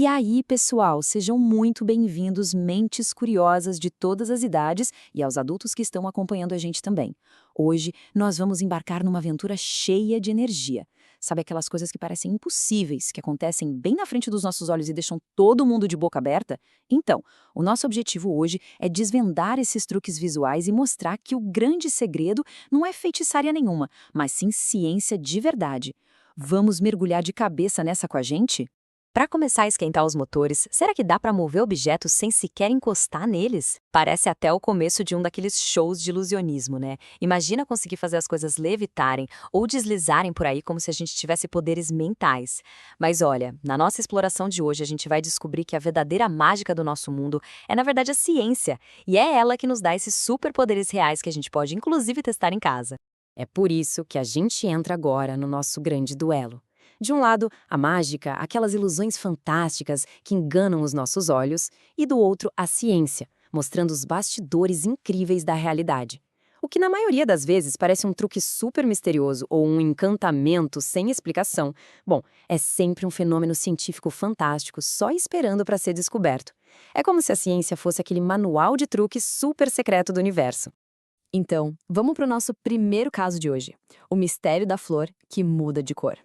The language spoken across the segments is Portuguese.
E aí, pessoal, sejam muito bem-vindos, mentes curiosas de todas as idades e aos adultos que estão acompanhando a gente também. Hoje, nós vamos embarcar numa aventura cheia de energia. Sabe aquelas coisas que parecem impossíveis, que acontecem bem na frente dos nossos olhos e deixam todo mundo de boca aberta? Então, o nosso objetivo hoje é desvendar esses truques visuais e mostrar que o grande segredo não é feitiçaria nenhuma, mas sim ciência de verdade. Vamos mergulhar de cabeça nessa com a gente? Para começar a esquentar os motores, será que dá para mover objetos sem sequer encostar neles? Parece até o começo de um daqueles shows de ilusionismo, né? Imagina conseguir fazer as coisas levitarem ou deslizarem por aí como se a gente tivesse poderes mentais. Mas olha, na nossa exploração de hoje a gente vai descobrir que a verdadeira mágica do nosso mundo é na verdade a ciência, e é ela que nos dá esses superpoderes reais que a gente pode inclusive testar em casa. É por isso que a gente entra agora no nosso grande duelo. De um lado, a mágica, aquelas ilusões fantásticas que enganam os nossos olhos, e do outro, a ciência, mostrando os bastidores incríveis da realidade. O que na maioria das vezes parece um truque super misterioso ou um encantamento sem explicação, bom, é sempre um fenômeno científico fantástico só esperando para ser descoberto. É como se a ciência fosse aquele manual de truques super secreto do universo. Então, vamos para o nosso primeiro caso de hoje, o mistério da flor que muda de cor.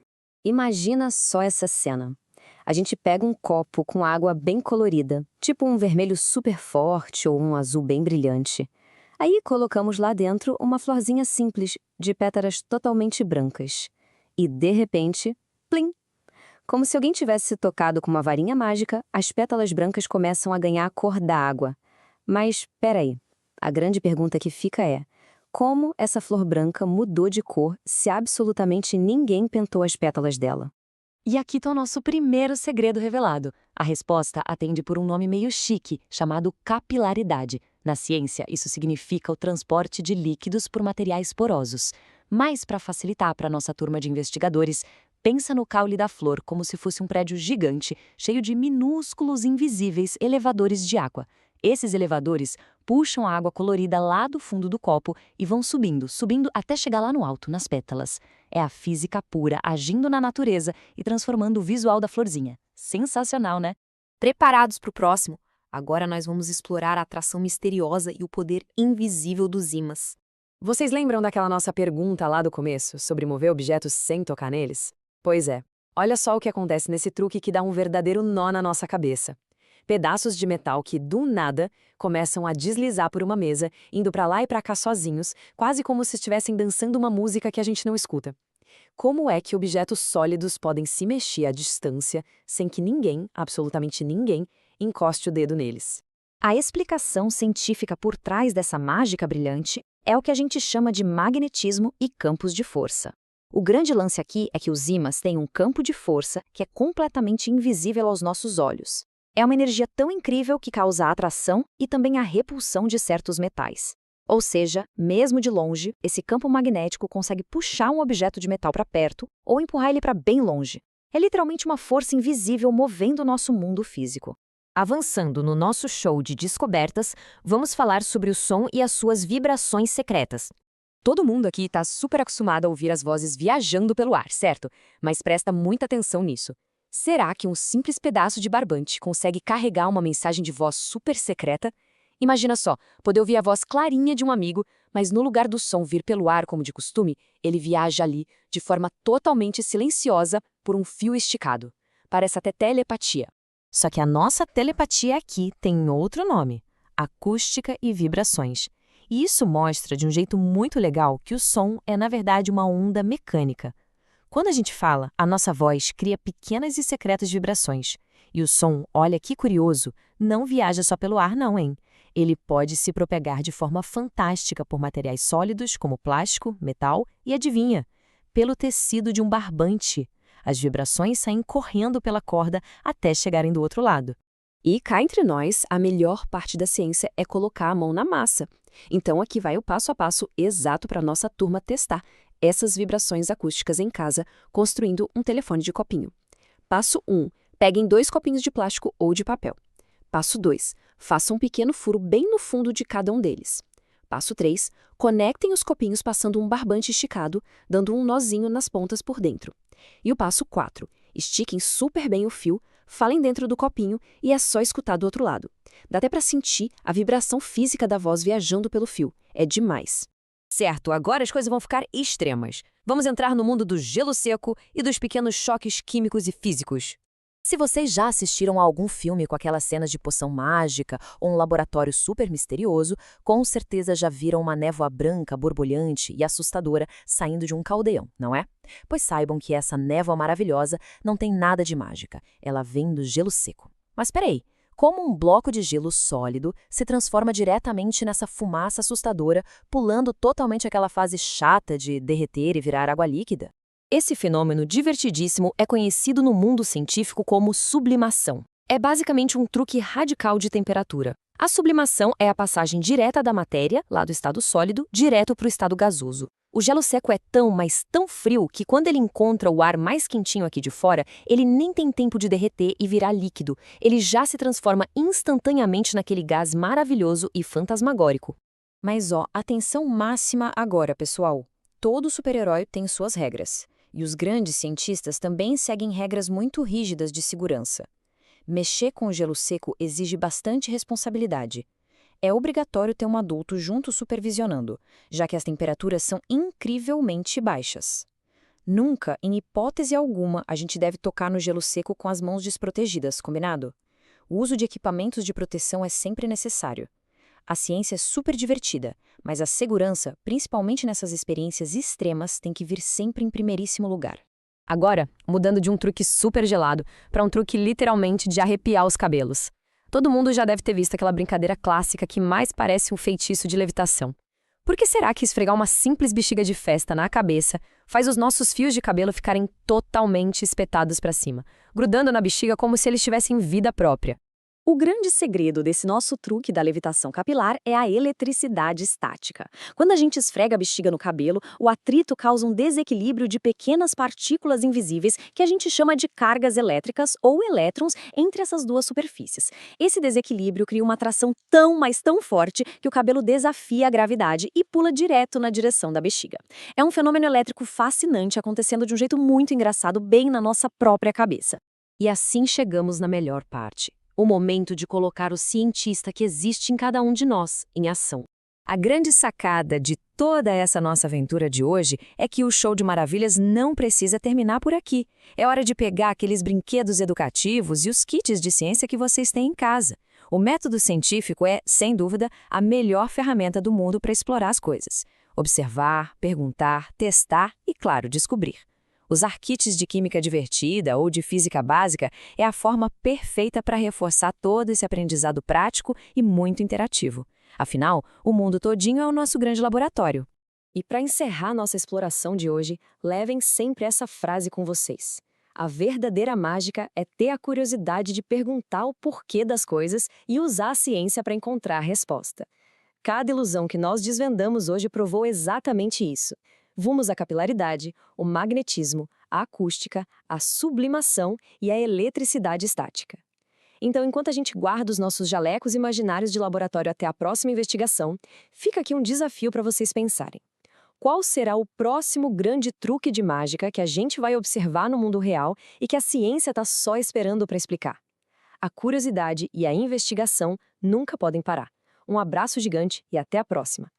Imagina só essa cena. A gente pega um copo com água bem colorida, tipo um vermelho super forte ou um azul bem brilhante. Aí colocamos lá dentro uma florzinha simples, de pétalas totalmente brancas. E, de repente, plim! Como se alguém tivesse tocado com uma varinha mágica, as pétalas brancas começam a ganhar a cor da água. Mas, peraí, a grande pergunta que fica é: como essa flor branca mudou de cor se absolutamente ninguém pintou as pétalas dela? E aqui está o nosso primeiro segredo revelado. A resposta atende por um nome meio chique, chamado capilaridade. Na ciência, isso significa o transporte de líquidos por materiais porosos. Mas, para facilitar para a nossa turma de investigadores, pensa no caule da flor como se fosse um prédio gigante, cheio de minúsculos, invisíveis elevadores de água. Esses elevadores puxam a água colorida lá do fundo do copo e vão subindo, subindo até chegar lá no alto, nas pétalas. É a física pura agindo na natureza e transformando o visual da florzinha. Sensacional, né? Preparados para o próximo? Agora nós vamos explorar a atração misteriosa e o poder invisível dos ímãs. Vocês lembram daquela nossa pergunta lá do começo, sobre mover objetos sem tocar neles? Pois é, olha só o que acontece nesse truque que dá um verdadeiro nó na nossa cabeça. Pedaços de metal que, do nada, começam a deslizar por uma mesa, indo pra lá e pra cá sozinhos, quase como se estivessem dançando uma música que a gente não escuta. Como é que objetos sólidos podem se mexer à distância sem que ninguém, absolutamente ninguém, encoste o dedo neles? A explicação científica por trás dessa mágica brilhante é o que a gente chama de magnetismo e campos de força. O grande lance aqui é que os ímãs têm um campo de força que é completamente invisível aos nossos olhos. É uma energia tão incrível que causa a atração e também a repulsão de certos metais. Ou seja, mesmo de longe, esse campo magnético consegue puxar um objeto de metal para perto ou empurrar ele para bem longe. É literalmente uma força invisível movendo o nosso mundo físico. Avançando no nosso show de descobertas, vamos falar sobre o som e as suas vibrações secretas. Todo mundo aqui está super acostumado a ouvir as vozes viajando pelo ar, certo? Mas presta muita atenção nisso. Será que um simples pedaço de barbante consegue carregar uma mensagem de voz super secreta? Imagina só, poder ouvir a voz clarinha de um amigo, mas no lugar do som vir pelo ar como de costume, ele viaja ali, de forma totalmente silenciosa, por um fio esticado. Parece até telepatia. Só que a nossa telepatia aqui tem outro nome: acústica e vibrações. E isso mostra de um jeito muito legal que o som é, na verdade, uma onda mecânica. Quando a gente fala, a nossa voz cria pequenas e secretas vibrações. E o som, olha que curioso, não viaja só pelo ar não, hein? Ele pode se propagar de forma fantástica por materiais sólidos como plástico, metal e, adivinha, pelo tecido de um barbante. As vibrações saem correndo pela corda até chegarem do outro lado. E cá entre nós, a melhor parte da ciência é colocar a mão na massa. Então aqui vai o passo a passo exato para a nossa turma testar essas vibrações acústicas em casa, construindo um telefone de copinho. Passo 1. Peguem 2 copinhos de plástico ou de papel. Passo 2. Façam um pequeno furo bem no fundo de cada um deles. Passo 3. Conectem os copinhos passando um barbante esticado, dando um nozinho nas pontas por dentro. E o passo 4. Estiquem super bem o fio, falem dentro do copinho e é só escutar do outro lado. Dá até para sentir a vibração física da voz viajando pelo fio. É demais. Certo, agora as coisas vão ficar extremas. Vamos entrar no mundo do gelo seco e dos pequenos choques químicos e físicos. Se vocês já assistiram a algum filme com aquelas cenas de poção mágica ou um laboratório super misterioso, com certeza já viram uma névoa branca, borbulhante e assustadora saindo de um caldeirão, não é? Pois saibam que essa névoa maravilhosa não tem nada de mágica. Ela vem do gelo seco. Mas peraí, como um bloco de gelo sólido se transforma diretamente nessa fumaça assustadora, pulando totalmente aquela fase chata de derreter e virar água líquida? Esse fenômeno divertidíssimo é conhecido no mundo científico como sublimação. É basicamente um truque radical de temperatura. A sublimação é a passagem direta da matéria, lá do estado sólido, direto para o estado gasoso. O gelo seco é tão, mas tão frio que quando ele encontra o ar mais quentinho aqui de fora, ele nem tem tempo de derreter e virar líquido. Ele já se transforma instantaneamente naquele gás maravilhoso e fantasmagórico. Mas atenção máxima agora, pessoal. Todo super-herói tem suas regras. E os grandes cientistas também seguem regras muito rígidas de segurança. Mexer com o gelo seco exige bastante responsabilidade. É obrigatório ter um adulto junto supervisionando, já que as temperaturas são incrivelmente baixas. Nunca, em hipótese alguma, a gente deve tocar no gelo seco com as mãos desprotegidas, combinado? O uso de equipamentos de proteção é sempre necessário. A ciência é super divertida, mas a segurança, principalmente nessas experiências extremas, tem que vir sempre em primeiríssimo lugar. Agora, mudando de um truque super gelado para um truque literalmente de arrepiar os cabelos. Todo mundo já deve ter visto aquela brincadeira clássica que mais parece um feitiço de levitação. Por que será que esfregar uma simples bexiga de festa na cabeça faz os nossos fios de cabelo ficarem totalmente espetados para cima, grudando na bexiga como se eles tivessem vida própria? O grande segredo desse nosso truque da levitação capilar é a eletricidade estática. Quando a gente esfrega a bexiga no cabelo, o atrito causa um desequilíbrio de pequenas partículas invisíveis que a gente chama de cargas elétricas ou elétrons entre essas duas superfícies. Esse desequilíbrio cria uma atração tão, mas tão forte que o cabelo desafia a gravidade e pula direto na direção da bexiga. É um fenômeno elétrico fascinante acontecendo de um jeito muito engraçado bem na nossa própria cabeça. E assim chegamos na melhor parte. O momento de colocar o cientista que existe em cada um de nós em ação. A grande sacada de toda essa nossa aventura de hoje é que o show de maravilhas não precisa terminar por aqui. É hora de pegar aqueles brinquedos educativos e os kits de ciência que vocês têm em casa. O método científico é, sem dúvida, a melhor ferramenta do mundo para explorar as coisas. Observar, perguntar, testar e, claro, descobrir. Usar kits de química divertida ou de física básica é a forma perfeita para reforçar todo esse aprendizado prático e muito interativo. Afinal, o mundo todinho é o nosso grande laboratório. E para encerrar nossa exploração de hoje, levem sempre essa frase com vocês. A verdadeira mágica é ter a curiosidade de perguntar o porquê das coisas e usar a ciência para encontrar a resposta. Cada ilusão que nós desvendamos hoje provou exatamente isso. Vimos a capilaridade, o magnetismo, a acústica, a sublimação e a eletricidade estática. Então, enquanto a gente guarda os nossos jalecos imaginários de laboratório até a próxima investigação, fica aqui um desafio para vocês pensarem. Qual será o próximo grande truque de mágica que a gente vai observar no mundo real e que a ciência está só esperando para explicar? A curiosidade e a investigação nunca podem parar. Um abraço gigante e até a próxima!